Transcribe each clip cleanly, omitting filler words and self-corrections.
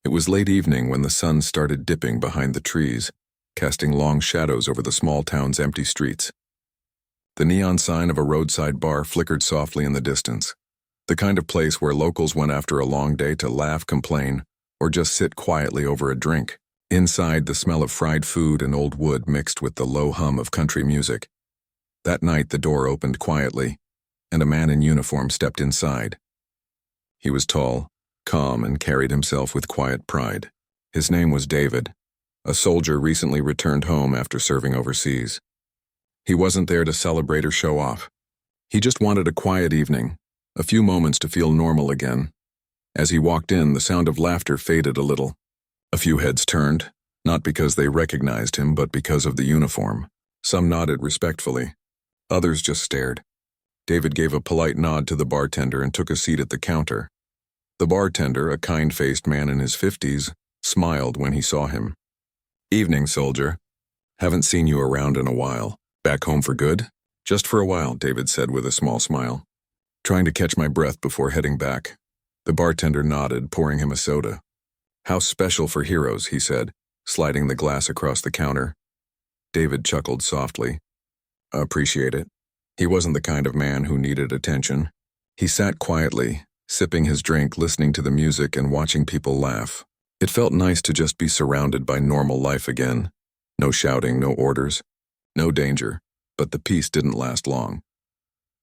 It was late evening when the sun started dipping behind the trees, casting long shadows over the small town's empty streets. The neon sign of a roadside bar flickered softly in the distance, the kind of place where locals went after a long day to laugh, complain, or just sit quietly over a drink. Inside, the smell of fried food and old wood mixed with the low hum of country music. That night, the door opened quietly, and a man in uniform stepped inside. He was tall, calm, and carried himself with quiet pride. His name was David, a soldier recently returned home after serving overseas. He wasn't there to celebrate or show off. He just wanted a quiet evening, a few moments to feel normal again. As he walked in, the sound of laughter faded a little. A few heads turned, not because they recognized him, but because of the uniform. Some nodded respectfully. Others just stared. David gave a polite nod to the bartender and took a seat at the counter. The bartender, a kind-faced man in his 50s, smiled when he saw him. "Evening, soldier. Haven't seen you around in a while. Back home for good?" "Just for a while," David said with a small smile. "Trying to catch my breath before heading back." The bartender nodded, pouring him a soda. "House special for heroes," he said, sliding the glass across the counter. David chuckled softly. "Appreciate it." He wasn't the kind of man who needed attention. He sat quietly, sipping his drink, listening to the music and watching people laugh. It felt nice to just be surrounded by normal life again. No shouting, no orders, no danger, but the peace didn't last long.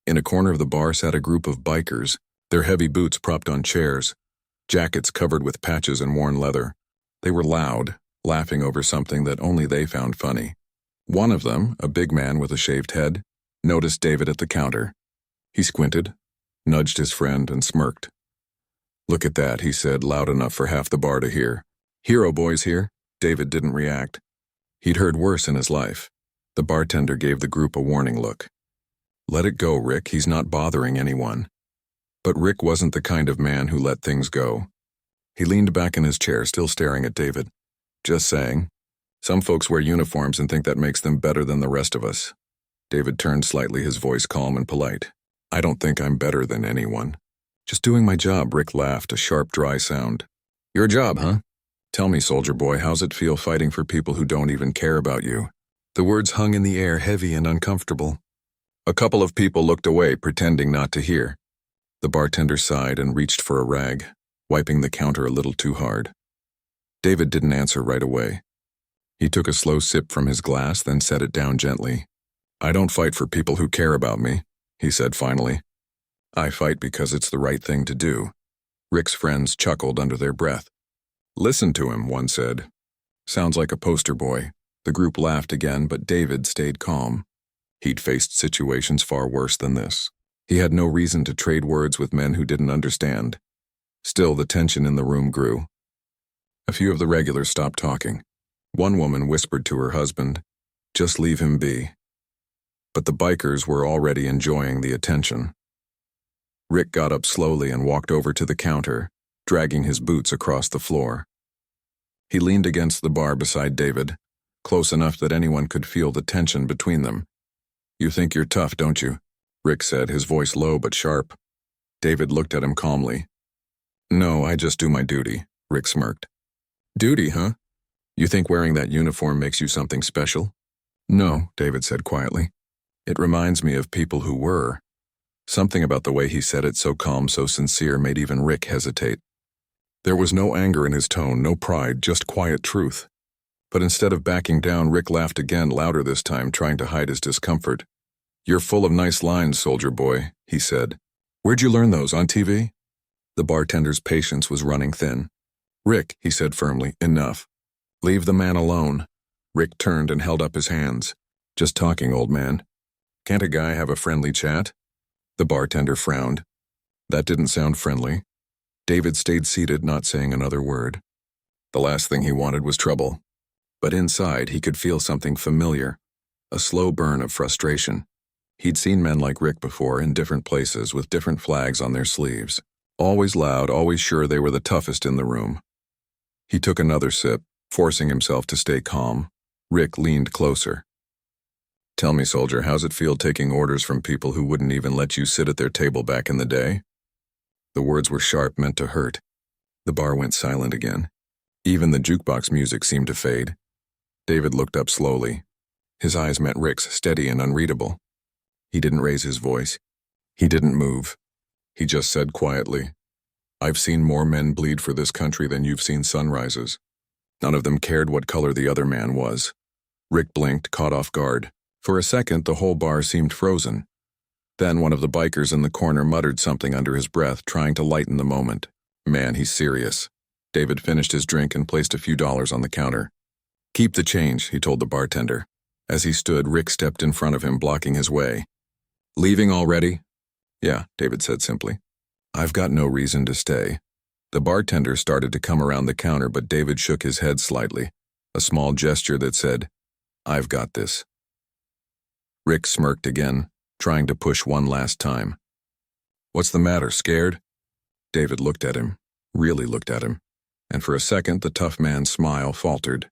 In a corner of the bar sat a group of bikers, their heavy boots propped on chairs, jackets covered with patches and worn leather. They were loud, laughing over something that only they found funny. One of them, a big man with a shaved head, noticed David at the counter. He squinted, nudged his friend, and smirked. "Look at that," he said, loud enough for half the bar to hear. "Hero boys here?" David didn't react. He'd heard worse in his life. The bartender gave the group a warning look. "Let it go, Rick. He's not bothering anyone." But Rick wasn't the kind of man who let things go. He leaned back in his chair, still staring at David. "Just saying. Some folks wear uniforms and think that makes them better than the rest of us." David turned slightly, his voice calm and polite. "I don't think I'm better than anyone. Just doing my job," Rick laughed, a sharp, dry sound. "Your job, huh? Tell me, soldier boy, how's it feel fighting for people who don't even care about you?" The words hung in the air, heavy and uncomfortable. A couple of people looked away, pretending not to hear. The bartender sighed and reached for a rag, wiping the counter a little too hard. David didn't answer right away. He took a slow sip from his glass, then set it down gently. "I don't fight for people who care about me," he said finally. "I fight because it's the right thing to do." Rick's friends chuckled under their breath. "Listen to him," one said. "Sounds like a poster boy." The group laughed again, but David stayed calm. He'd faced situations far worse than this. He had no reason to trade words with men who didn't understand. Still, the tension in the room grew. A few of the regulars stopped talking. One woman whispered to her husband, "Just leave him be." But the bikers were already enjoying the attention. Rick got up slowly and walked over to the counter, dragging his boots across the floor. He leaned against the bar beside David, close enough that anyone could feel the tension between them. "You think you're tough, don't you?" Rick said, his voice low but sharp. David looked at him calmly. "No, I just do my duty," Rick smirked. "Duty, huh? You think wearing that uniform makes you something special?" "No," David said quietly. "It reminds me of people who were." Something about the way he said it, so calm, so sincere, made even Rick hesitate. There was no anger in his tone, no pride, just quiet truth. But instead of backing down, Rick laughed again, louder this time, trying to hide his discomfort. "You're full of nice lines, soldier boy," he said. "Where'd you learn those, on TV?" The bartender's patience was running thin. "Rick," he said firmly, "enough. Leave the man alone." Rick turned and held up his hands. "Just talking, old man. Can't a guy have a friendly chat?" The bartender frowned. That didn't sound friendly. David stayed seated, not saying another word. The last thing he wanted was trouble. But inside, he could feel something familiar, a slow burn of frustration. He'd seen men like Rick before in different places with different flags on their sleeves. Always loud, always sure they were the toughest in the room. He took another sip, forcing himself to stay calm. Rick leaned closer. "Tell me, soldier, how's it feel taking orders from people who wouldn't even let you sit at their table back in the day?" The words were sharp, meant to hurt. The bar went silent again. Even the jukebox music seemed to fade. David looked up slowly. His eyes met Rick's, steady and unreadable. He didn't raise his voice. He didn't move. He just said quietly, "I've seen more men bleed for this country than you've seen sunrises." None of them cared what color the other man was. Rick blinked, caught off guard. For a second, the whole bar seemed frozen. Then one of the bikers in the corner muttered something under his breath, trying to lighten the moment. "Man, he's serious." David finished his drink and placed a few dollars on the counter. "Keep the change," he told the bartender. As he stood, Rick stepped in front of him, blocking his way. "Leaving already?" "Yeah," David said simply. "I've got no reason to stay." The bartender started to come around the counter, but David shook his head slightly, a small gesture that said, "I've got this." Rick smirked again, trying to push one last time. "What's the matter, scared?" David looked at him, really looked at him, and for a second the tough man's smile faltered.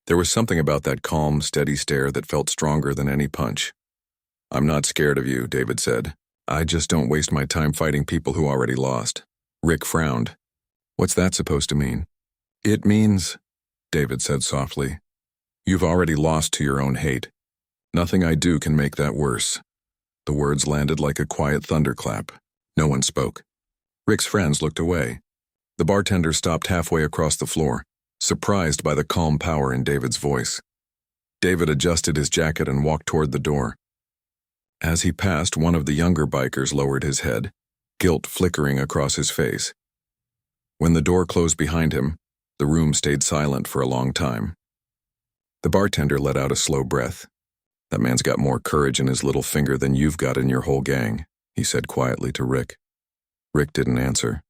There was something about that calm, steady stare that felt stronger than any punch. "I'm not scared of you," David said. "I just don't waste my time fighting people who already lost." Rick frowned. "What's that supposed to mean?" "It means," David said softly, "you've already lost to your own hate. Nothing I do can make that worse." The words landed like a quiet thunderclap. No one spoke. Rick's friends looked away. The bartender stopped halfway across the floor, surprised by the calm power in David's voice. David adjusted his jacket and walked toward the door. As he passed, one of the younger bikers lowered his head, guilt flickering across his face. When the door closed behind him, the room stayed silent for a long time. The bartender let out a slow breath. "That man's got more courage in his little finger than you've got in your whole gang," he said quietly to Rick. Rick didn't answer.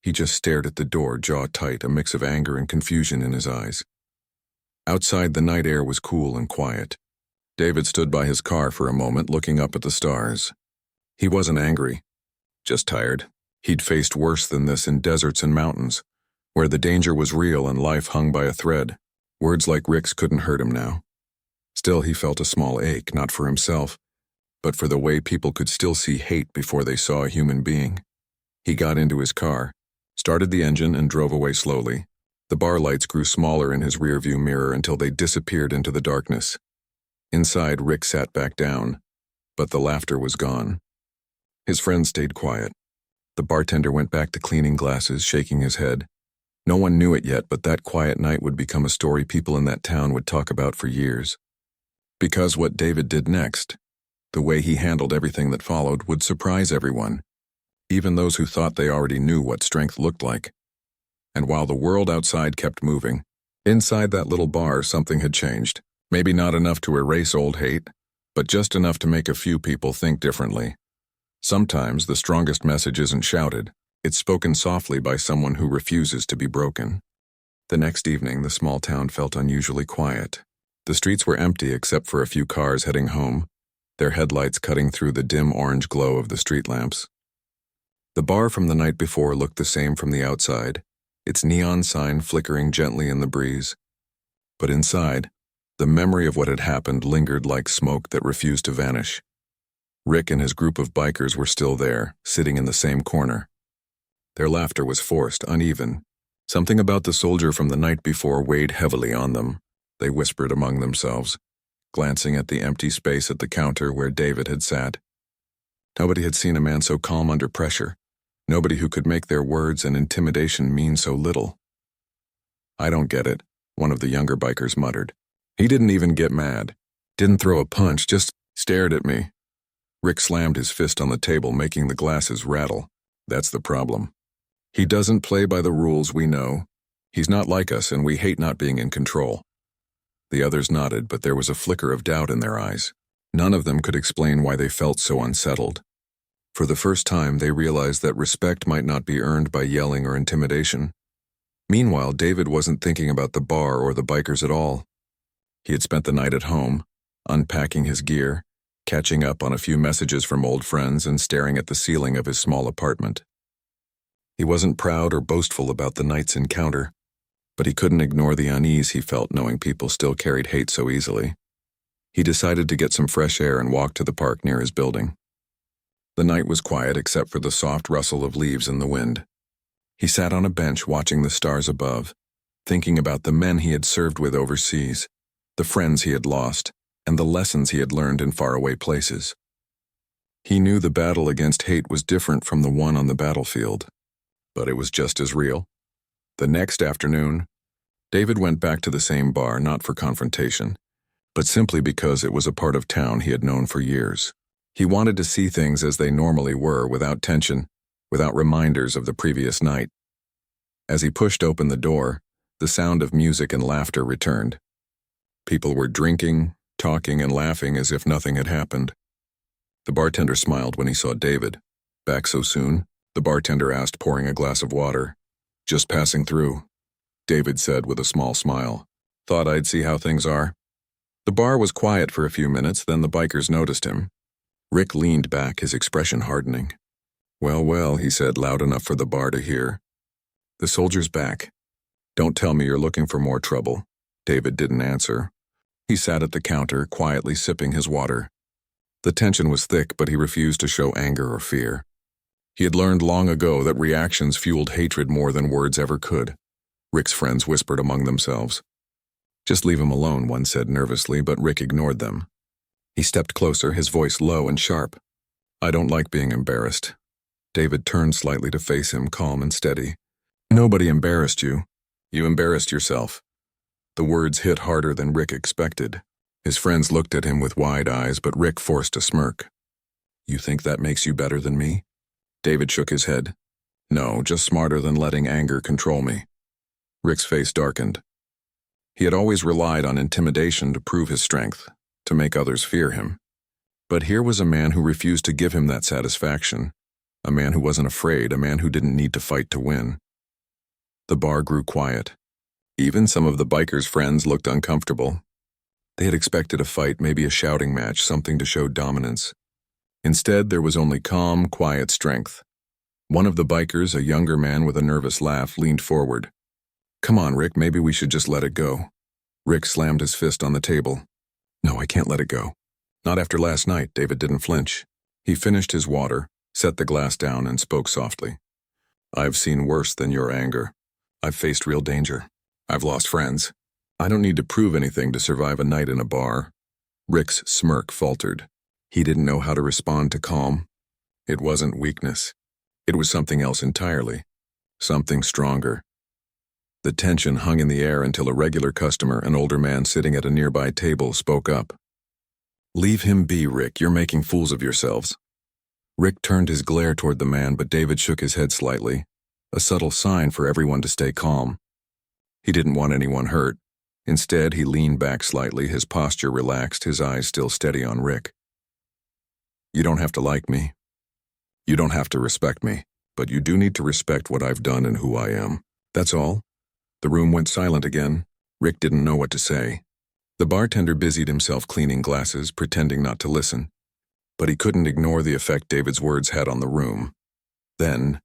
He just stared at the door, jaw tight, a mix of anger and confusion in his eyes. Outside, the night air was cool and quiet. David stood by his car for a moment, looking up at the stars. He wasn't angry, just tired. He'd faced worse than this in deserts and mountains, where the danger was real and life hung by a thread. Words like Rick's couldn't hurt him now. Still, he felt a small ache, not for himself, but for the way people could still see hate before they saw a human being. He got into his car, started the engine, and drove away slowly. The bar lights grew smaller in his rearview mirror until they disappeared into the darkness. Inside, Rick sat back down, but the laughter was gone. His friends stayed quiet. The bartender went back to cleaning glasses, shaking his head. No one knew it yet, but that quiet night would become a story people in that town would talk about for years. Because what David did next, the way he handled everything that followed, would surprise everyone, even those who thought they already knew what strength looked like. And while the world outside kept moving, inside that little bar something had changed. Maybe not enough to erase old hate, but just enough to make a few people think differently. Sometimes the strongest message isn't shouted, it's spoken softly by someone who refuses to be broken. The next evening, the small town felt unusually quiet. The streets were empty except for a few cars heading home, their headlights cutting through the dim orange glow of the street lamps. The bar from the night before looked the same from the outside, its neon sign flickering gently in the breeze. But inside, the memory of what had happened lingered like smoke that refused to vanish. Rick and his group of bikers were still there, sitting in the same corner. Their laughter was forced, uneven. Something about the soldier from the night before weighed heavily on them. They whispered among themselves, glancing at the empty space at the counter where David had sat. Nobody had seen a man so calm under pressure. Nobody who could make their words and intimidation mean so little. "I don't get it," one of the younger bikers muttered. "He didn't even get mad. Didn't throw a punch, just stared at me." Rick slammed his fist on the table, making the glasses rattle. "That's the problem. He doesn't play by the rules we know. He's not like us, and we hate not being in control." The others nodded, but there was a flicker of doubt in their eyes. None of them could explain why they felt so unsettled. For the first time, they realized that respect might not be earned by yelling or intimidation. Meanwhile, David wasn't thinking about the bar or the bikers at all. He had spent the night at home, unpacking his gear, catching up on a few messages from old friends, and staring at the ceiling of his small apartment. He wasn't proud or boastful about the night's encounter, but he couldn't ignore the unease he felt knowing people still carried hate so easily. He decided to get some fresh air and walk to the park near his building. The night was quiet except for the soft rustle of leaves in the wind. He sat on a bench watching the stars above, thinking about the men he had served with overseas, the friends he had lost, and the lessons he had learned in faraway places. He knew the battle against hate was different from the one on the battlefield, but it was just as real. The next afternoon, David went back to the same bar, not for confrontation, but simply because it was a part of town he had known for years. He wanted to see things as they normally were, without tension, without reminders of the previous night. As he pushed open the door, the sound of music and laughter returned. People were drinking, talking, and laughing as if nothing had happened. The bartender smiled when he saw David. "Back so soon?" the bartender asked, pouring a glass of water. "Just passing through," David said with a small smile. "Thought I'd see how things are." The bar was quiet for a few minutes, then the bikers noticed him. Rick leaned back, his expression hardening. "Well, well," he said, loud enough for the bar to hear. "The soldier's back. Don't tell me you're looking for more trouble." David didn't answer. He sat at the counter, quietly sipping his water. The tension was thick, but he refused to show anger or fear. He had learned long ago that reactions fueled hatred more than words ever could. Rick's friends whispered among themselves. "Just leave him alone," one said nervously, but Rick ignored them. He stepped closer, his voice low and sharp. "I don't like being embarrassed." David turned slightly to face him, calm and steady. "Nobody embarrassed you. You embarrassed yourself." The words hit harder than Rick expected. His friends looked at him with wide eyes, but Rick forced a smirk. "You think that makes you better than me?" David shook his head. "No, just smarter than letting anger control me." Rick's face darkened. He had always relied on intimidation to prove his strength, to make others fear him. But here was a man who refused to give him that satisfaction, a man who wasn't afraid, a man who didn't need to fight to win. The bar grew quiet. Even some of the bikers' friends looked uncomfortable. They had expected a fight, maybe a shouting match, something to show dominance. Instead, there was only calm, quiet strength. One of the bikers, a younger man with a nervous laugh, leaned forward. "Come on, Rick, maybe we should just let it go." Rick slammed his fist on the table. "No, I can't let it go. Not after last night." David didn't flinch. He finished his water, set the glass down, and spoke softly. "I've seen worse than your anger. I've faced real danger. I've lost friends. I don't need to prove anything to survive a night in a bar." Rick's smirk faltered. He didn't know how to respond to calm. It wasn't weakness. It was something else entirely. Something stronger. The tension hung in the air until a regular customer, an older man sitting at a nearby table, spoke up. "Leave him be, Rick. You're making fools of yourselves." Rick turned his glare toward the man, but David shook his head slightly, a subtle sign for everyone to stay calm. He didn't want anyone hurt. Instead, he leaned back slightly, his posture relaxed, his eyes still steady on Rick. "You don't have to like me. You don't have to respect me, but you do need to respect what I've done and who I am. That's all." The room went silent again. Rick didn't know what to say. The bartender busied himself cleaning glasses, pretending not to listen. But he couldn't ignore the effect David's words had on the room. Then,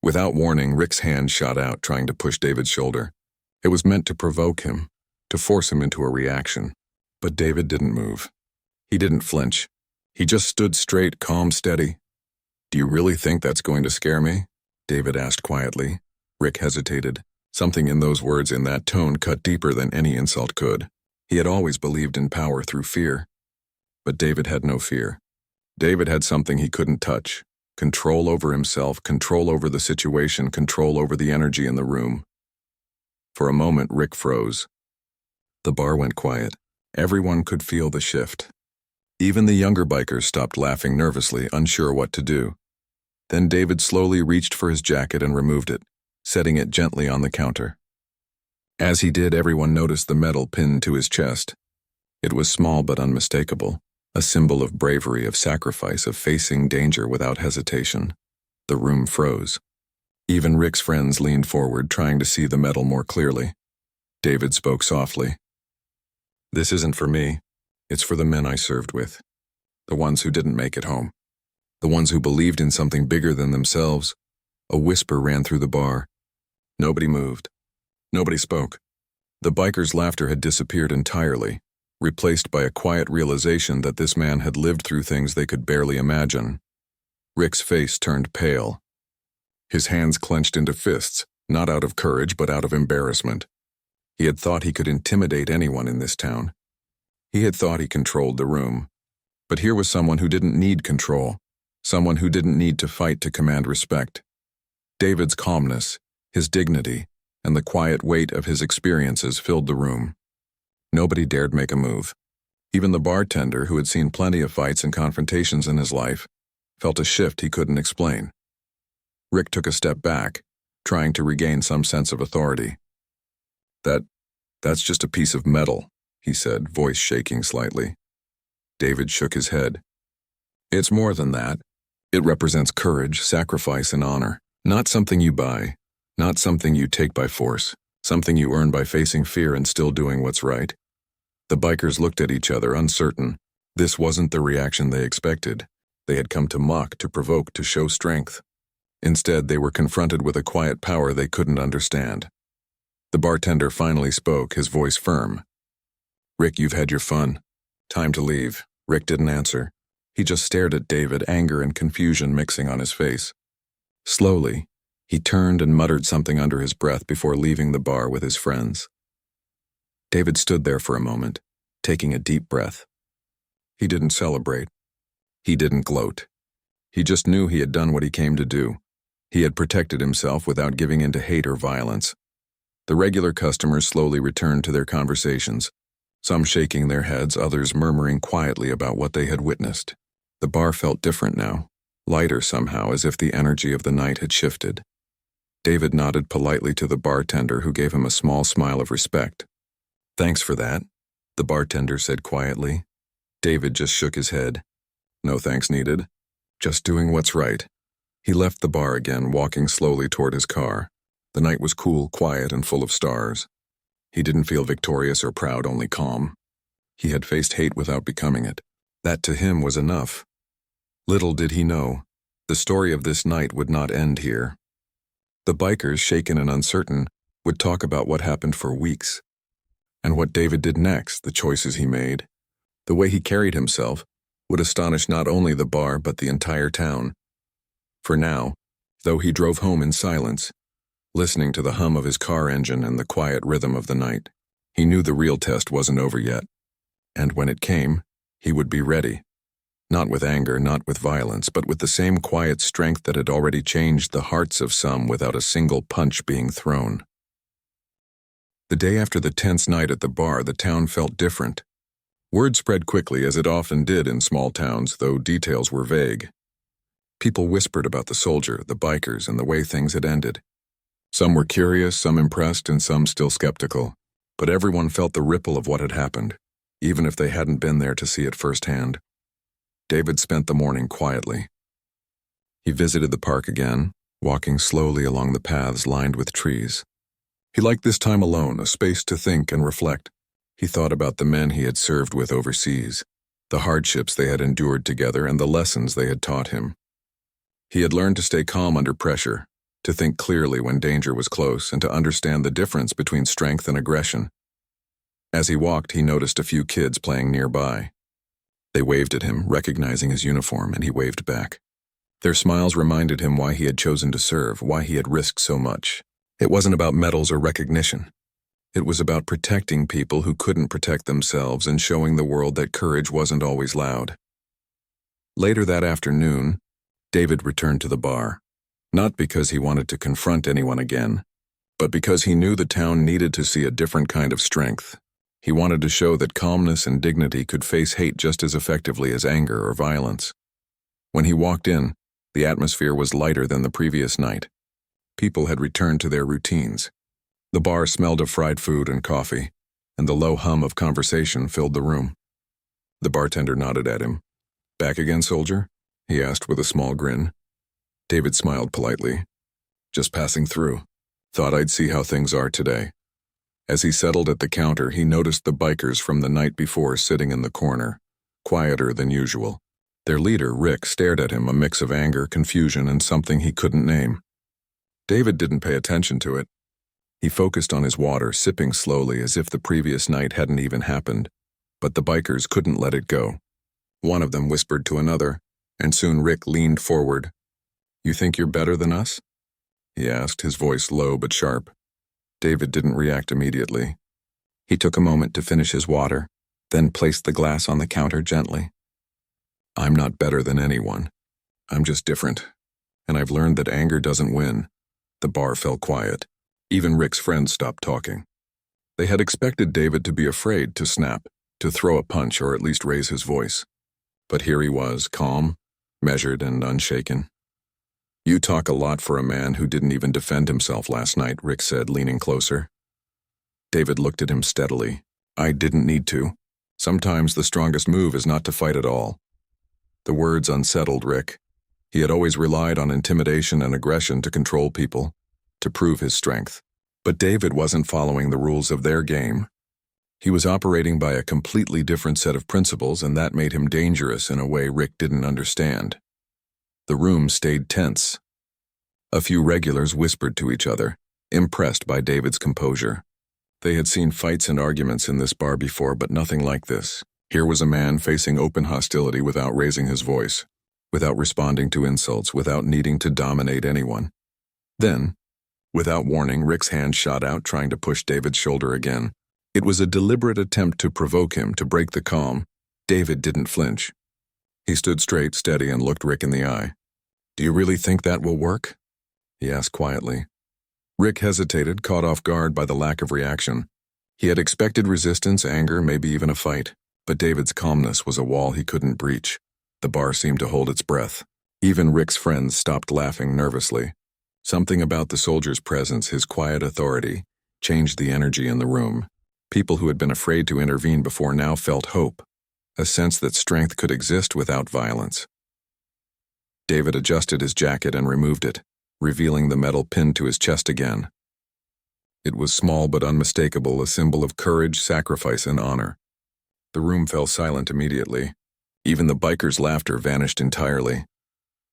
without warning, Rick's hand shot out, trying to push David's shoulder. It was meant to provoke him, to force him into a reaction. But David didn't move. He didn't flinch. He just stood straight, calm, steady. "Do you really think that's going to scare me?" David asked quietly. Rick hesitated. Something in those words, in that tone, cut deeper than any insult could. He had always believed in power through fear. But David had no fear. David had something he couldn't touch. Control over himself, control over the situation, control over the energy in the room. For a moment, Rick froze. The bar went quiet. Everyone could feel the shift. Even the younger bikers stopped laughing nervously, unsure what to do. Then David slowly reached for his jacket and removed it, setting it gently on the counter. As he did, everyone noticed the medal pinned to his chest. It was small but unmistakable, a symbol of bravery, of sacrifice, of facing danger without hesitation. The room froze. Even Rick's friends leaned forward, trying to see the medal more clearly. David spoke softly. "This isn't for me. It's for the men I served with. The ones who didn't make it home. The ones who believed in something bigger than themselves." A whisper ran through the bar. Nobody moved. Nobody spoke. The bikers' laughter had disappeared entirely, replaced by a quiet realization that this man had lived through things they could barely imagine. Rick's face turned pale. His hands clenched into fists, not out of courage but out of embarrassment. He had thought he could intimidate anyone in this town. He had thought he controlled the room. But here was someone who didn't need control, someone who didn't need to fight to command respect. David's calmness, his dignity, and the quiet weight of his experiences filled the room. Nobody dared make a move. Even the bartender, who had seen plenty of fights and confrontations in his life, felt a shift he couldn't explain. Rick took a step back, trying to regain some sense of authority. That's just a piece of metal, he said, voice shaking slightly. David shook his head. It's more than that. It represents courage, sacrifice, and honor. Not something you buy, not something you take by force, something you earn by facing fear and still doing what's right. The bikers looked at each other, uncertain. This wasn't the reaction they expected. They had come to mock, to provoke, to show strength. Instead, they were confronted with a quiet power they couldn't understand. The bartender finally spoke, his voice firm. Rick, you've had your fun. Time to leave. Rick didn't answer. He just stared at David, anger and confusion mixing on his face. Slowly, he turned and muttered something under his breath before leaving the bar with his friends. David stood there for a moment, taking a deep breath. He didn't celebrate. He didn't gloat. He just knew he had done what he came to do. He had protected himself without giving in to hate or violence. The regular customers slowly returned to their conversations, some shaking their heads, others murmuring quietly about what they had witnessed. The bar felt different now, lighter somehow, as if the energy of the night had shifted. David nodded politely to the bartender, who gave him a small smile of respect. Thanks for that, the bartender said quietly. David just shook his head. No thanks needed. Just doing what's right. He left the bar again, walking slowly toward his car. The night was cool, quiet, and full of stars. He didn't feel victorious or proud, only calm. He had faced hate without becoming it. That to him was enough. Little did he know, the story of this night would not end here. The bikers, shaken and uncertain, would talk about what happened for weeks. And what David did next, the choices he made, the way he carried himself, would astonish not only the bar but the entire town. For now, though he drove home in silence, listening to the hum of his car engine and the quiet rhythm of the night, he knew the real test wasn't over yet. And when it came, he would be ready. Not with anger, not with violence, but with the same quiet strength that had already changed the hearts of some without a single punch being thrown. The day after the tense night at the bar, the town felt different. Word spread quickly, as it often did in small towns, though details were vague. People whispered about the soldier, the bikers, and the way things had ended. Some were curious, some impressed, and some still skeptical. But everyone felt the ripple of what had happened, even if they hadn't been there to see it firsthand. David spent the morning quietly. He visited the park again, walking slowly along the paths lined with trees. He liked this time alone, a space to think and reflect. He thought about the men he had served with overseas, the hardships they had endured together, and the lessons they had taught him. He had learned to stay calm under pressure, to think clearly when danger was close, and to understand the difference between strength and aggression. As he walked, he noticed a few kids playing nearby. They waved at him, recognizing his uniform, and he waved back. Their smiles reminded him why he had chosen to serve, why he had risked so much. It wasn't about medals or recognition. It was about protecting people who couldn't protect themselves and showing the world that courage wasn't always loud. Later that afternoon, David returned to the bar, not because he wanted to confront anyone again, but because he knew the town needed to see a different kind of strength. He wanted to show that calmness and dignity could face hate just as effectively as anger or violence. When he walked in, the atmosphere was lighter than the previous night. People had returned to their routines. The bar smelled of fried food and coffee, and the low hum of conversation filled the room. The bartender nodded at him. "Back again, soldier?" he asked with a small grin. David smiled politely. "Just passing through. Thought I'd see how things are today." As he settled at the counter, he noticed the bikers from the night before sitting in the corner, quieter than usual. Their leader, Rick, stared at him, a mix of anger, confusion, and something he couldn't name. David didn't pay attention to it. He focused on his water, sipping slowly as if the previous night hadn't even happened. But the bikers couldn't let it go. One of them whispered to another, and soon Rick leaned forward. "You think you're better than us?" he asked, his voice low but sharp. David didn't react immediately. He took a moment to finish his water, then placed the glass on the counter gently. I'm not better than anyone. I'm just different. And I've learned that anger doesn't win. The bar fell quiet. Even Rick's friends stopped talking. They had expected David to be afraid to snap, to throw a punch or at least raise his voice. But here he was, calm, measured, and unshaken. You talk a lot for a man who didn't even defend himself last night, Rick said, leaning closer. David looked at him steadily. I didn't need to. Sometimes the strongest move is not to fight at all. The words unsettled Rick. He had always relied on intimidation and aggression to control people, to prove his strength. But David wasn't following the rules of their game. He was operating by a completely different set of principles, and that made him dangerous in a way Rick didn't understand. The room stayed tense. A few regulars whispered to each other, impressed by David's composure. They had seen fights and arguments in this bar before, but nothing like this. Here was a man facing open hostility without raising his voice, without responding to insults, without needing to dominate anyone. Then, without warning, Rick's hand shot out, trying to push David's shoulder again. It was a deliberate attempt to provoke him, to break the calm. David didn't flinch. He stood straight, steady, and looked Rick in the eye. Do you really think that will work? He asked quietly. Rick hesitated, caught off guard by the lack of reaction. He had expected resistance, anger, maybe even a fight. But David's calmness was a wall he couldn't breach. The bar seemed to hold its breath. Even Rick's friends stopped laughing nervously. Something about the soldier's presence, his quiet authority, changed the energy in the room. People who had been afraid to intervene before now felt hope, a sense that strength could exist without violence. David adjusted his jacket and removed it, revealing the metal pinned to his chest again. It was small but unmistakable, a symbol of courage, sacrifice, and honor. The room fell silent immediately. Even the bikers' laughter vanished entirely.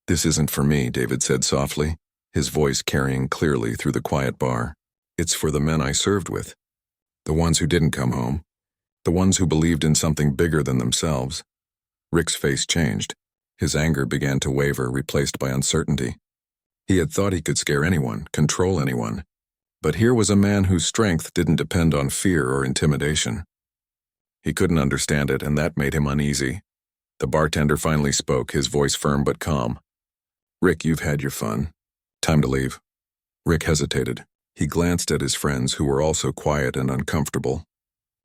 This isn't for me, David said softly, his voice carrying clearly through the quiet bar. It's for the men I served with. The ones who didn't come home. The ones who believed in something bigger than themselves. Rick's face changed. His anger began to waver, replaced by uncertainty. He had thought he could scare anyone, control anyone. But here was a man whose strength didn't depend on fear or intimidation. He couldn't understand it, and that made him uneasy. The bartender finally spoke, his voice firm but calm. Rick, you've had your fun. Time to leave. Rick hesitated. He glanced at his friends, who were also quiet and uncomfortable.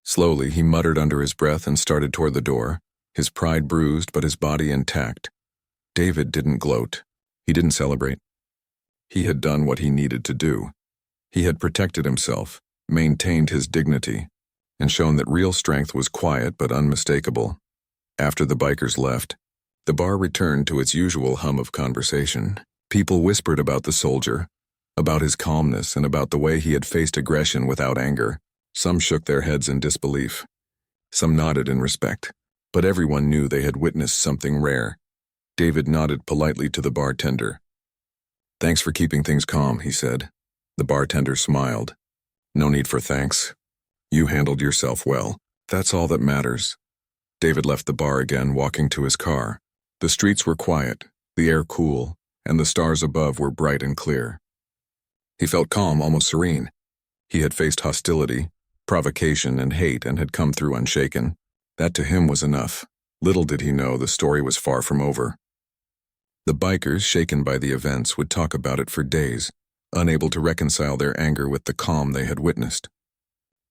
Slowly, he muttered under his breath and started toward the door, his pride bruised but his body intact. David didn't gloat. He didn't celebrate. He had done what he needed to do. He had protected himself, maintained his dignity, and shown that real strength was quiet but unmistakable. After the bikers left, the bar returned to its usual hum of conversation. People whispered about the soldier, about his calmness, and about the way he had faced aggression without anger. Some shook their heads in disbelief. Some nodded in respect, but everyone knew they had witnessed something rare. David nodded politely to the bartender. Thanks for keeping things calm, he said. The bartender smiled. No need for thanks. You handled yourself well. That's all that matters. David left the bar again, walking to his car. The streets were quiet, the air cool, and the stars above were bright and clear. He felt calm, almost serene. He had faced hostility, provocation, and hate, and had come through unshaken. That to him was enough. Little did he know the story was far from over. The bikers, shaken by the events, would talk about it for days, unable to reconcile their anger with the calm they had witnessed.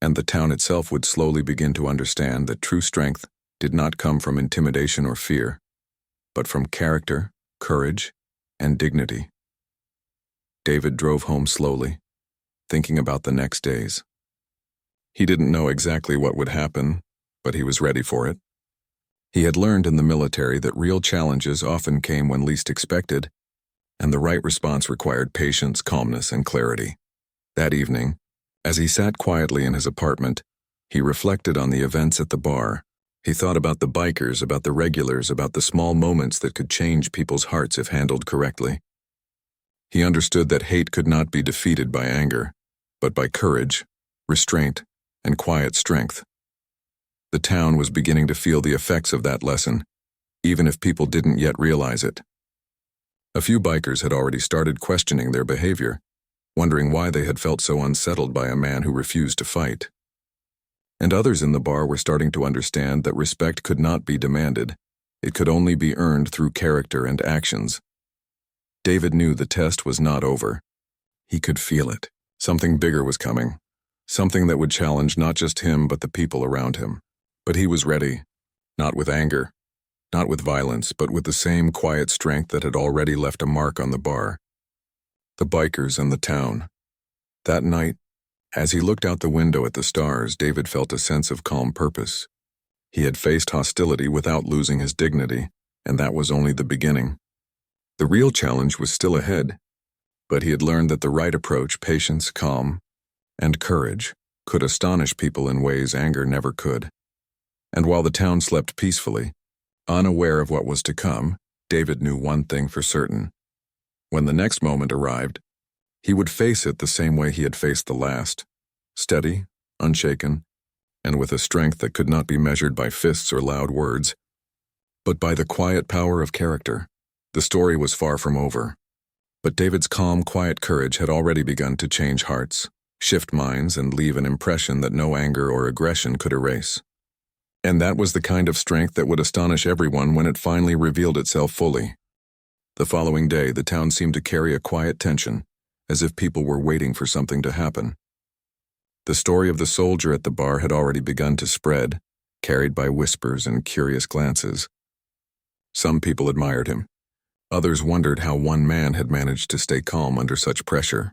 And the town itself would slowly begin to understand that true strength did not come from intimidation or fear, but from character, courage, and dignity. David drove home slowly, thinking about the next days. He didn't know exactly what would happen, but he was ready for it. He had learned in the military that real challenges often came when least expected, and the right response required patience, calmness, and clarity. That evening, as he sat quietly in his apartment, he reflected on the events at the bar. He thought about the bikers, about the regulars, about the small moments that could change people's hearts if handled correctly. He understood that hate could not be defeated by anger, but by courage, restraint, and quiet strength. The town was beginning to feel the effects of that lesson, even if people didn't yet realize it. A few bikers had already started questioning their behavior. wondering why they had felt so unsettled by a man who refused to fight. And others in the bar were starting to understand that respect could not be demanded. It could only be earned through character and actions. David knew the test was not over. He could feel it. Something bigger was coming. Something that would challenge not just him but the people around him. But he was ready. Not with anger. Not with violence, but with the same quiet strength that had already left a mark on the bar. The bikers and the town. That night, as he looked out the window at the stars, David felt a sense of calm purpose. He had faced hostility without losing his dignity, and that was only the beginning. The real challenge was still ahead, but he had learned that the right approach, patience, calm, and courage, could astonish people in ways anger never could. And while the town slept peacefully, unaware of what was to come, David knew one thing for certain. When the next moment arrived, he would face it the same way he had faced the last, steady, unshaken, and with a strength that could not be measured by fists or loud words, but by the quiet power of character. The story was far from over, but David's calm, quiet courage had already begun to change hearts, shift minds, and leave an impression that no anger or aggression could erase. And that was the kind of strength that would astonish everyone when it finally revealed itself fully. The following day, the town seemed to carry a quiet tension, as if people were waiting for something to happen. The story of the soldier at the bar had already begun to spread, carried by whispers and curious glances. Some people admired him. Others wondered how one man had managed to stay calm under such pressure.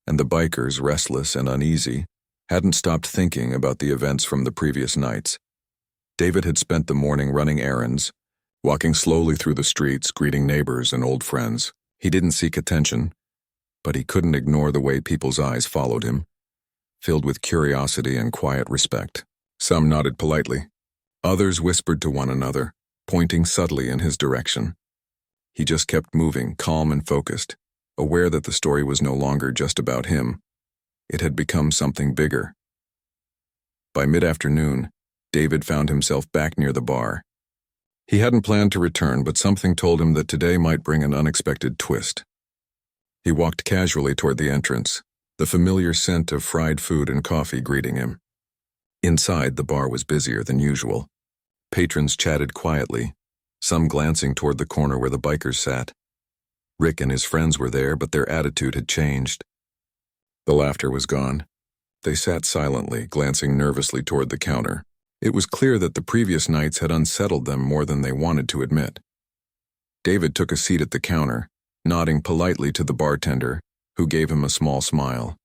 And the bikers, restless and uneasy, hadn't stopped thinking about the events from the previous nights. David had spent the morning running errands, walking slowly through the streets, greeting neighbors and old friends. He didn't seek attention, but he couldn't ignore the way people's eyes followed him, filled with curiosity and quiet respect. Some nodded politely. Others whispered to one another, pointing subtly in his direction. He just kept moving, calm and focused, aware that the story was no longer just about him. It had become something bigger. By mid-afternoon, David found himself back near the bar. He hadn't planned to return, but something told him that today might bring an unexpected twist. He walked casually toward the entrance, the familiar scent of fried food and coffee greeting him. Inside, the bar was busier than usual. Patrons chatted quietly, some glancing toward the corner where the bikers sat. Rick and his friends were there, but their attitude had changed. The laughter was gone. They sat silently, glancing nervously toward the counter. It was clear that the previous nights had unsettled them more than they wanted to admit. David took a seat at the counter, nodding politely to the bartender, who gave him a small smile.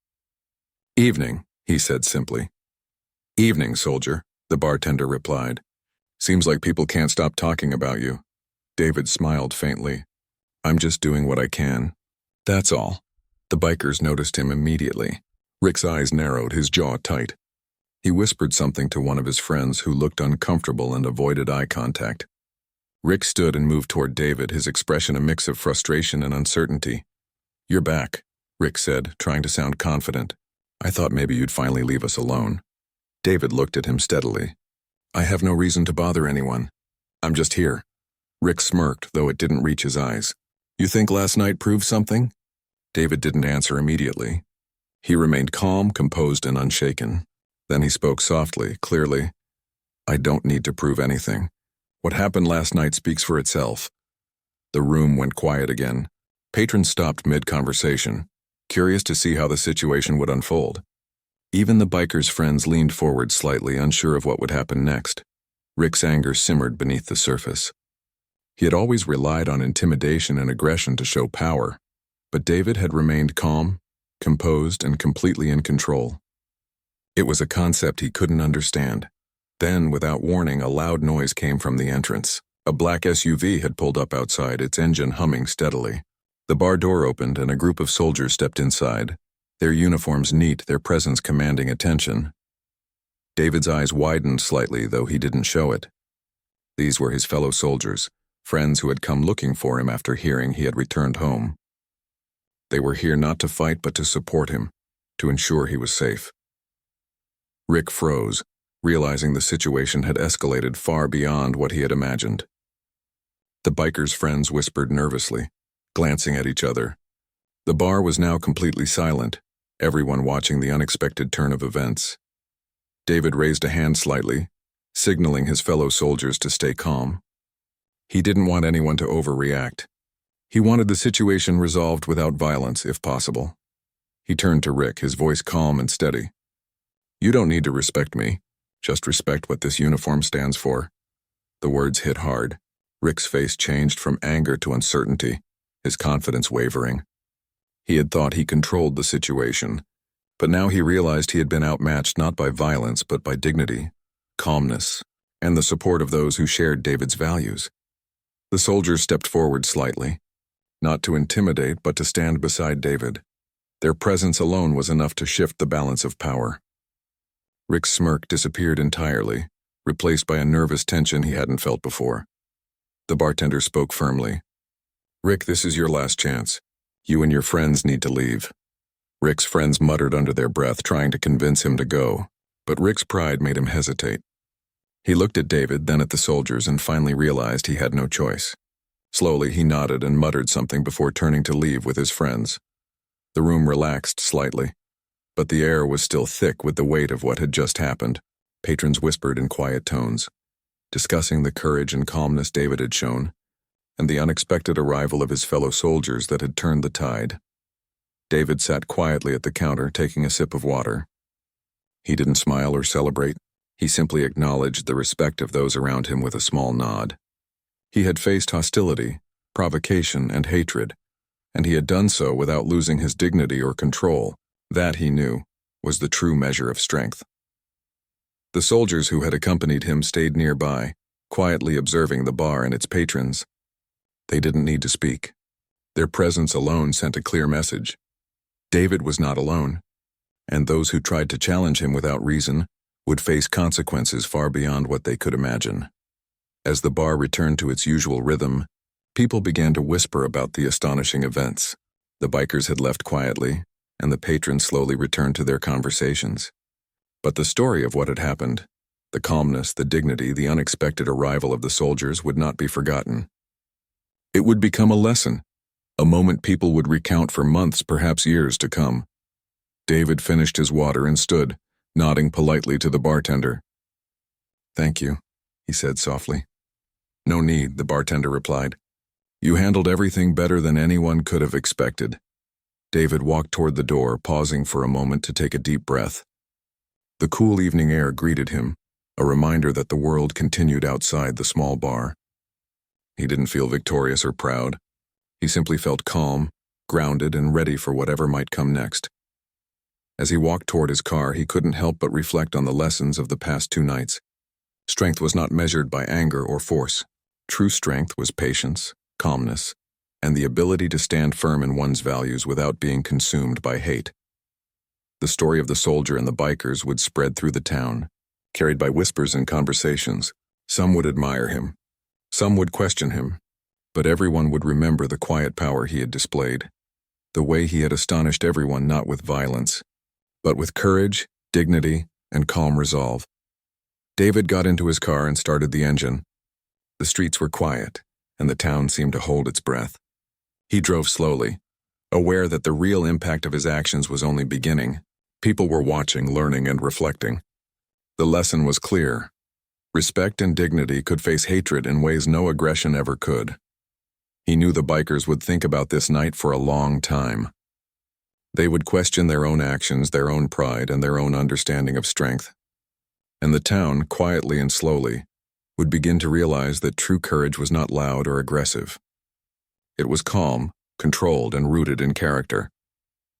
"Evening," he said simply. "Evening, soldier," the bartender replied. "Seems like people can't stop talking about you." David smiled faintly. "I'm just doing what I can. That's all." The bikers noticed him immediately. Rick's eyes narrowed, his jaw tight. He whispered something to one of his friends who looked uncomfortable and avoided eye contact. Rick stood and moved toward David, his expression a mix of frustration and uncertainty. "You're back," Rick said, trying to sound confident. "I thought maybe you'd finally leave us alone." David looked at him steadily. "I have no reason to bother anyone. I'm just here." Rick smirked, though it didn't reach his eyes. "You think last night proved something?" David didn't answer immediately. He remained calm, composed, and unshaken. Then he spoke softly, clearly. "I don't need to prove anything. What happened last night speaks for itself." The room went quiet again. Patrons stopped mid-conversation, curious to see how the situation would unfold. Even the bikers' friends leaned forward slightly, unsure of what would happen next. Rick's anger simmered beneath the surface. He had always relied on intimidation and aggression to show power, but David had remained calm, composed, and completely in control. It was a concept he couldn't understand. Then, without warning, a loud noise came from the entrance. A black SUV had pulled up outside, its engine humming steadily. The bar door opened and a group of soldiers stepped inside, their uniforms neat, their presence commanding attention. David's eyes widened slightly, though he didn't show it. These were his fellow soldiers, friends who had come looking for him after hearing he had returned home. They were here not to fight but to support him, to ensure he was safe. Rick froze, realizing the situation had escalated far beyond what he had imagined. The bikers' friends whispered nervously, glancing at each other. The bar was now completely silent, everyone watching the unexpected turn of events. David raised a hand slightly, signaling his fellow soldiers to stay calm. He didn't want anyone to overreact. He wanted the situation resolved without violence, if possible. He turned to Rick, his voice calm and steady. "You don't need to respect me. Just respect what this uniform stands for." The words hit hard. Rick's face changed from anger to uncertainty, his confidence wavering. He had thought he controlled the situation, but now he realized he had been outmatched not by violence but by dignity, calmness, and the support of those who shared David's values. The soldiers stepped forward slightly, not to intimidate but to stand beside David. Their presence alone was enough to shift the balance of power. Rick's smirk disappeared entirely, replaced by a nervous tension he hadn't felt before. The bartender spoke firmly. "Rick, this is your last chance. You and your friends need to leave." Rick's friends muttered under their breath, trying to convince him to go, but Rick's pride made him hesitate. He looked at David, then at the soldiers, and finally realized he had no choice. Slowly, he nodded and muttered something before turning to leave with his friends. The room relaxed slightly, but the air was still thick with the weight of what had just happened. Patrons whispered in quiet tones, discussing the courage and calmness David had shown, and the unexpected arrival of his fellow soldiers that had turned the tide. David sat quietly at the counter, taking a sip of water. He didn't smile or celebrate. He simply acknowledged the respect of those around him with a small nod. He had faced hostility, provocation, and hatred, and he had done so without losing his dignity or control. That, he knew, was the true measure of strength. The soldiers who had accompanied him stayed nearby, quietly observing the bar and its patrons. They didn't need to speak. Their presence alone sent a clear message. David was not alone, and those who tried to challenge him without reason would face consequences far beyond what they could imagine. As the bar returned to its usual rhythm, people began to whisper about the astonishing events. The bikers had left quietly, and the patrons slowly returned to their conversations. But the story of what had happened, the calmness, the dignity, the unexpected arrival of the soldiers would not be forgotten. It would become a lesson, a moment people would recount for months, perhaps years to come. David finished his water and stood, nodding politely to the bartender. "Thank you," he said softly. "No need," the bartender replied. "You handled everything better than anyone could have expected." David walked toward the door, pausing for a moment to take a deep breath. The cool evening air greeted him, a reminder that the world continued outside the small bar. He didn't feel victorious or proud. He simply felt calm, grounded, and ready for whatever might come next. As he walked toward his car, he couldn't help but reflect on the lessons of the past 2 nights. Strength was not measured by anger or force. True strength was patience, calmness, and the ability to stand firm in one's values without being consumed by hate. The story of the soldier and the bikers would spread through the town, carried by whispers and conversations. Some would admire him. Some would question him. But everyone would remember the quiet power he had displayed, the way he had astonished everyone not with violence, but with courage, dignity, and calm resolve. David got into his car and started the engine. The streets were quiet, and the town seemed to hold its breath. He drove slowly, aware that the real impact of his actions was only beginning. People were watching, learning, and reflecting. The lesson was clear. Respect and dignity could face hatred in ways no aggression ever could. He knew the bikers would think about this night for a long time. They would question their own actions, their own pride, and their own understanding of strength. And the town, quietly and slowly, would begin to realize that true courage was not loud or aggressive. It was calm, controlled, and rooted in character.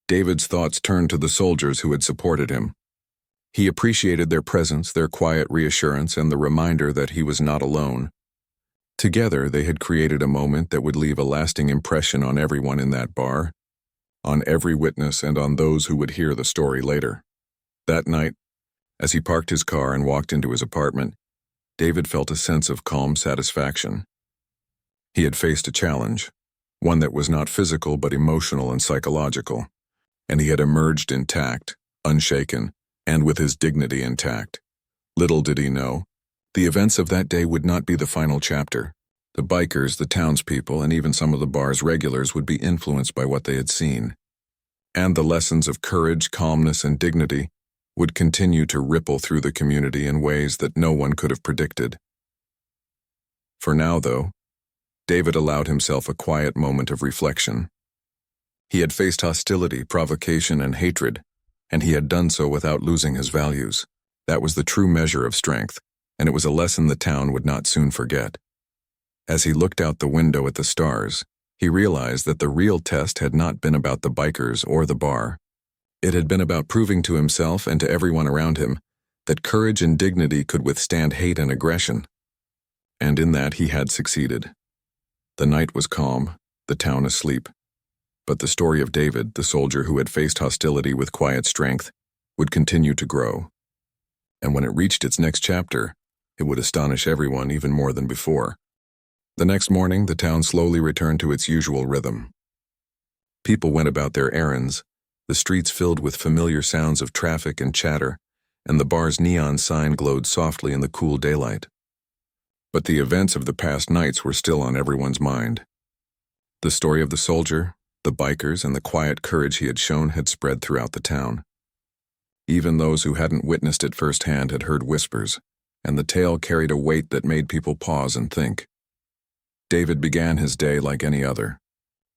David's thoughts turned to the soldiers who had supported him. He appreciated their presence, their quiet reassurance, and the reminder that he was not alone. Together, they had created a moment that would leave a lasting impression on everyone in that bar, on every witness, and on those who would hear the story later. That night, as he parked his car and walked into his apartment, David felt a sense of calm satisfaction. He had faced a challenge, one that was not physical but emotional and psychological, and he had emerged intact, unshaken, and with his dignity intact. Little did he know, the events of that day would not be the final chapter. The bikers, the townspeople, and even some of the bar's regulars would be influenced by what they had seen. And the lessons of courage, calmness, and dignity would continue to ripple through the community in ways that no one could have predicted. For now, though, David allowed himself a quiet moment of reflection. He had faced hostility, provocation, and hatred, and he had done so without losing his values. That was the true measure of strength, and it was a lesson the town would not soon forget. As he looked out the window at the stars, he realized that the real test had not been about the bikers or the bar. It had been about proving to himself and to everyone around him that courage and dignity could withstand hate and aggression. And in that he had succeeded. The night was calm, the town asleep. But the story of David, the soldier who had faced hostility with quiet strength, would continue to grow. And when it reached its next chapter, it would astonish everyone even more than before. The next morning, the town slowly returned to its usual rhythm. People went about their errands, the streets filled with familiar sounds of traffic and chatter, and the bar's neon sign glowed softly in the cool daylight. But the events of the past nights were still on everyone's mind. The story of the soldier, the bikers, and the quiet courage he had shown had spread throughout the town. Even those who hadn't witnessed it firsthand had heard whispers, and the tale carried a weight that made people pause and think. David began his day like any other.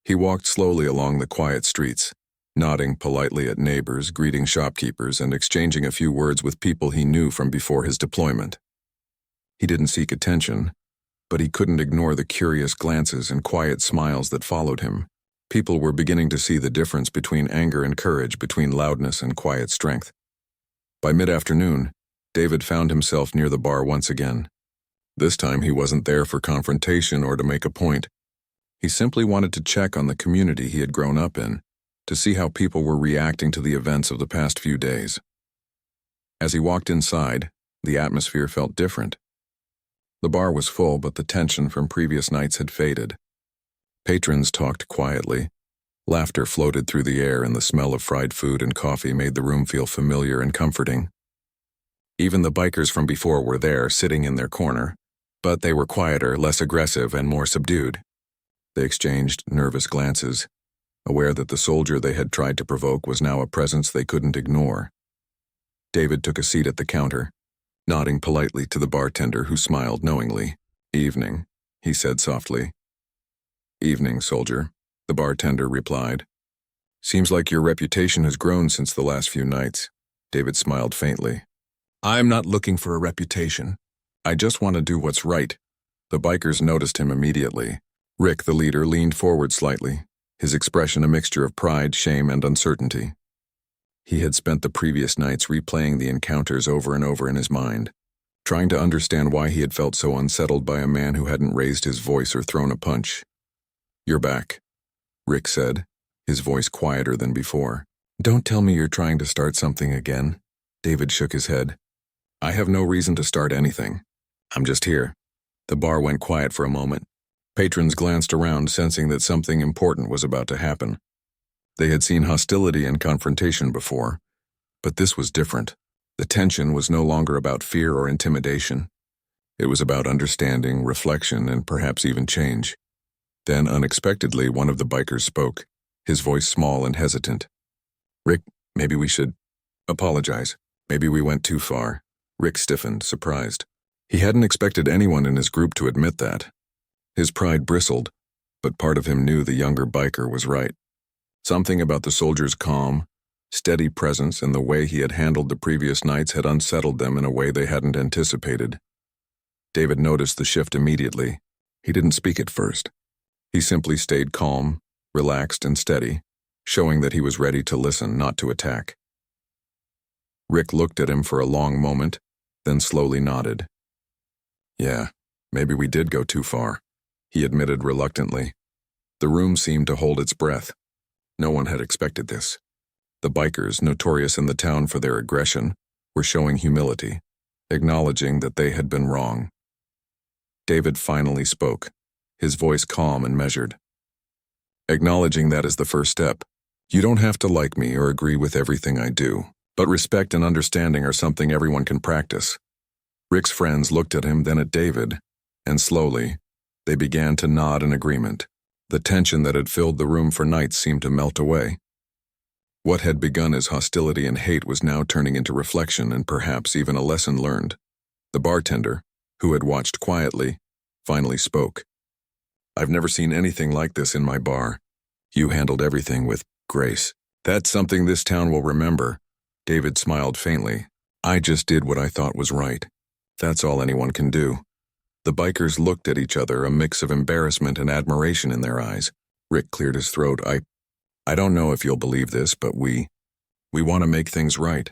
He walked slowly along the quiet streets, nodding politely at neighbors, greeting shopkeepers, and exchanging a few words with people he knew from before his deployment. He didn't seek attention, but he couldn't ignore the curious glances and quiet smiles that followed him. People were beginning to see the difference between anger and courage, between loudness and quiet strength. By mid-afternoon, David found himself near the bar once again. This time he wasn't there for confrontation or to make a point. He simply wanted to check on the community he had grown up in, to see how people were reacting to the events of the past few days. As he walked inside, the atmosphere felt different. The bar was full, but the tension from previous nights had faded. Patrons talked quietly. Laughter floated through the air, and the smell of fried food and coffee made the room feel familiar and comforting. Even the bikers from before were there, sitting in their corner, but they were quieter, less aggressive, and more subdued. They exchanged nervous glances, aware that the soldier they had tried to provoke was now a presence they couldn't ignore. David took a seat at the counter, nodding politely to the bartender, who smiled knowingly. "Evening," he said softly. "Evening, soldier," the bartender replied. "Seems like your reputation has grown since the last few nights." David smiled faintly. "I'm not looking for a reputation. I just want to do what's right." The bikers noticed him immediately. Rick, the leader, leaned forward slightly, his expression a mixture of pride, shame, and uncertainty. He had spent the previous nights replaying the encounters over and over in his mind, trying to understand why he had felt so unsettled by a man who hadn't raised his voice or thrown a punch. "You're back," Rick said, his voice quieter than before. "Don't tell me you're trying to start something again." David shook his head. "I have no reason to start anything. I'm just here." The bar went quiet for a moment. Patrons glanced around, sensing that something important was about to happen. They had seen hostility and confrontation before, but this was different. The tension was no longer about fear or intimidation. It was about understanding, reflection, and perhaps even change. Then, unexpectedly, one of the bikers spoke, his voice small and hesitant. "Rick, maybe we should apologize. Maybe we went too far." Rick stiffened, surprised. He hadn't expected anyone in his group to admit that. His pride bristled, but part of him knew the younger biker was right. Something about the soldier's calm, steady presence and the way he had handled the previous nights had unsettled them in a way they hadn't anticipated. David noticed the shift immediately. He didn't speak at first. He simply stayed calm, relaxed, and steady, showing that he was ready to listen, not to attack. Rick looked at him for a long moment, then slowly nodded. "Yeah, maybe we did go too far," he admitted reluctantly. The room seemed to hold its breath. No one had expected this. The bikers, notorious in the town for their aggression, were showing humility, acknowledging that they had been wrong. David finally spoke, his voice calm and measured. "Acknowledging that is the first step. You don't have to like me or agree with everything I do, but respect and understanding are something everyone can practice." Rick's friends looked at him, then at David, and slowly, they began to nod in agreement. The tension that had filled the room for nights seemed to melt away. What had begun as hostility and hate was now turning into reflection and perhaps even a lesson learned. The bartender, who had watched quietly, finally spoke. "I've never seen anything like this in my bar. You handled everything with grace. That's something this town will remember." David smiled faintly. "I just did what I thought was right. That's all anyone can do." The bikers looked at each other, a mix of embarrassment and admiration in their eyes. Rick cleared his throat. I don't know if you'll believe this, but we want to make things right.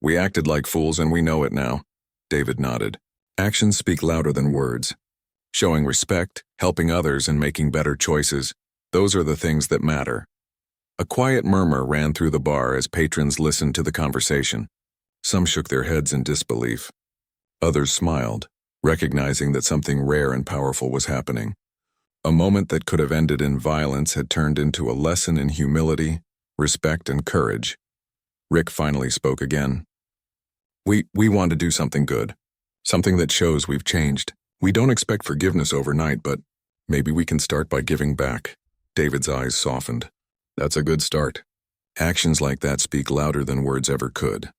We acted like fools and we know it now." David nodded. "Actions speak louder than words. Showing respect, helping others, and making better choices, those are the things that matter." A quiet murmur ran through the bar as patrons listened to the conversation. Some shook their heads in disbelief. Others smiled, recognizing that something rare and powerful was happening. A moment that could have ended in violence had turned into a lesson in humility, respect, and courage. Rick finally spoke again. We want to do something good. Something that shows we've changed. We don't expect forgiveness overnight, but maybe we can start by giving back." David's eyes softened. "That's a good start. Actions like that speak louder than words ever could."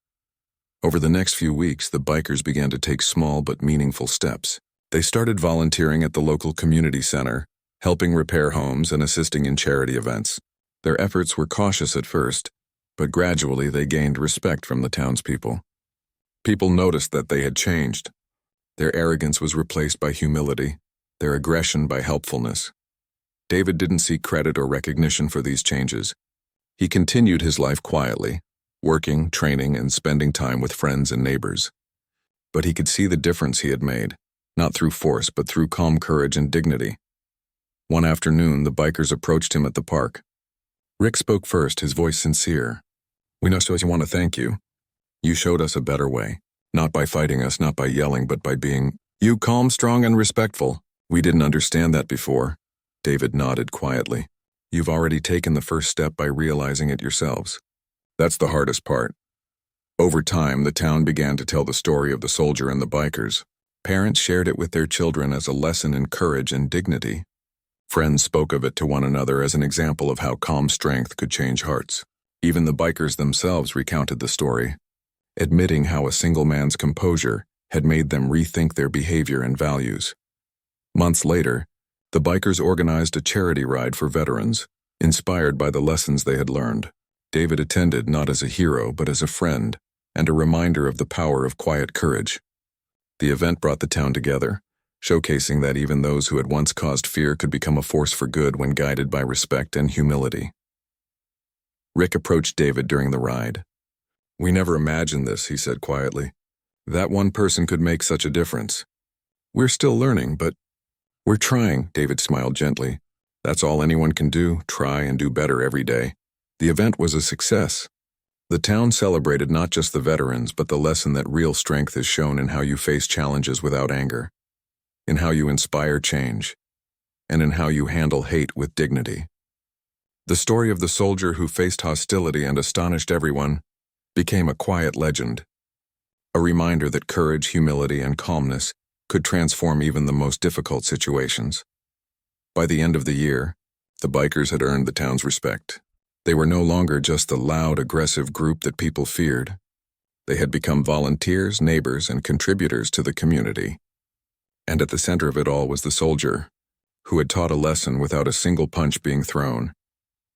Over the next few weeks, the bikers began to take small but meaningful steps. They started volunteering at the local community center, helping repair homes and assisting in charity events. Their efforts were cautious at first, but gradually they gained respect from the townspeople. People noticed that they had changed. Their arrogance was replaced by humility, their aggression by helpfulness. David didn't seek credit or recognition for these changes. He continued his life quietly, working, training, and spending time with friends and neighbors. But he could see the difference he had made, not through force but through calm courage and dignity. One afternoon, the bikers approached him at the park. Rick spoke first, his voice sincere. "We just want to thank you. You showed us a better way. Not by fighting us, not by yelling, but by being you calm, strong, and respectful. We didn't understand that before." David nodded quietly. "You've already taken the first step by realizing it yourselves. That's the hardest part." Over time, the town began to tell the story of the soldier and the bikers. Parents shared it with their children as a lesson in courage and dignity. Friends spoke of it to one another as an example of how calm strength could change hearts. Even the bikers themselves recounted the story, admitting how a single man's composure had made them rethink their behavior and values. Months later, the bikers organized a charity ride for veterans, inspired by the lessons they had learned. David attended not as a hero but as a friend, and a reminder of the power of quiet courage. The event brought the town together, showcasing that even those who had once caused fear could become a force for good when guided by respect and humility. Rick approached David during the ride. "We never imagined this," he said quietly. "That one person could make such a difference. We're still learning, but we're trying," David smiled gently. "That's all anyone can do, try and do better every day." The event was a success. The town celebrated not just the veterans, but the lesson that real strength is shown in how you face challenges without anger, in how you inspire change, and in how you handle hate with dignity. The story of the soldier who faced hostility and astonished everyone became a quiet legend, a reminder that courage, humility, and calmness could transform even the most difficult situations. By the end of the year, the bikers had earned the town's respect. They were no longer just the loud, aggressive group that people feared. They had become volunteers, neighbors, and contributors to the community. And at the center of it all was the soldier, who had taught a lesson without a single punch being thrown.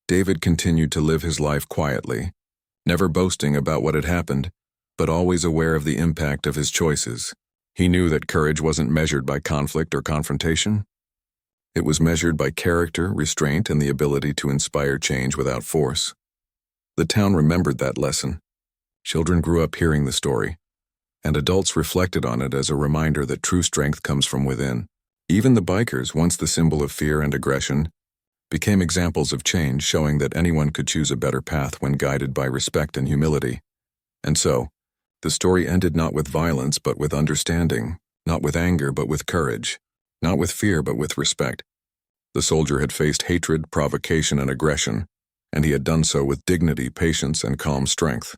David continued to live his life quietly, never boasting about what had happened, but always aware of the impact of his choices. He knew that courage wasn't measured by conflict or confrontation. It was measured by character, restraint, and the ability to inspire change without force. The town remembered that lesson. Children grew up hearing the story, and adults reflected on it as a reminder that true strength comes from within. Even the bikers, once the symbol of fear and aggression, became examples of change, showing that anyone could choose a better path when guided by respect and humility. And so, the story ended not with violence but with understanding, not with anger but with courage, not with fear but with respect. The soldier had faced hatred, provocation, and aggression, and he had done so with dignity, patience, and calm strength.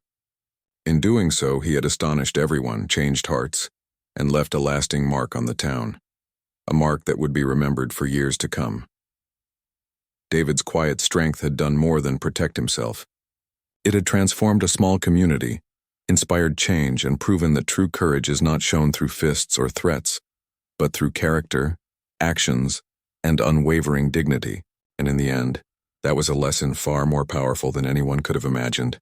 In doing so, he had astonished everyone, changed hearts, and left a lasting mark on the town, a mark that would be remembered for years to come. David's quiet strength had done more than protect himself. It had transformed a small community, inspired change, and proven that true courage is not shown through fists or threats, but through character, actions, and unwavering dignity. And in the end, that was a lesson far more powerful than anyone could have imagined.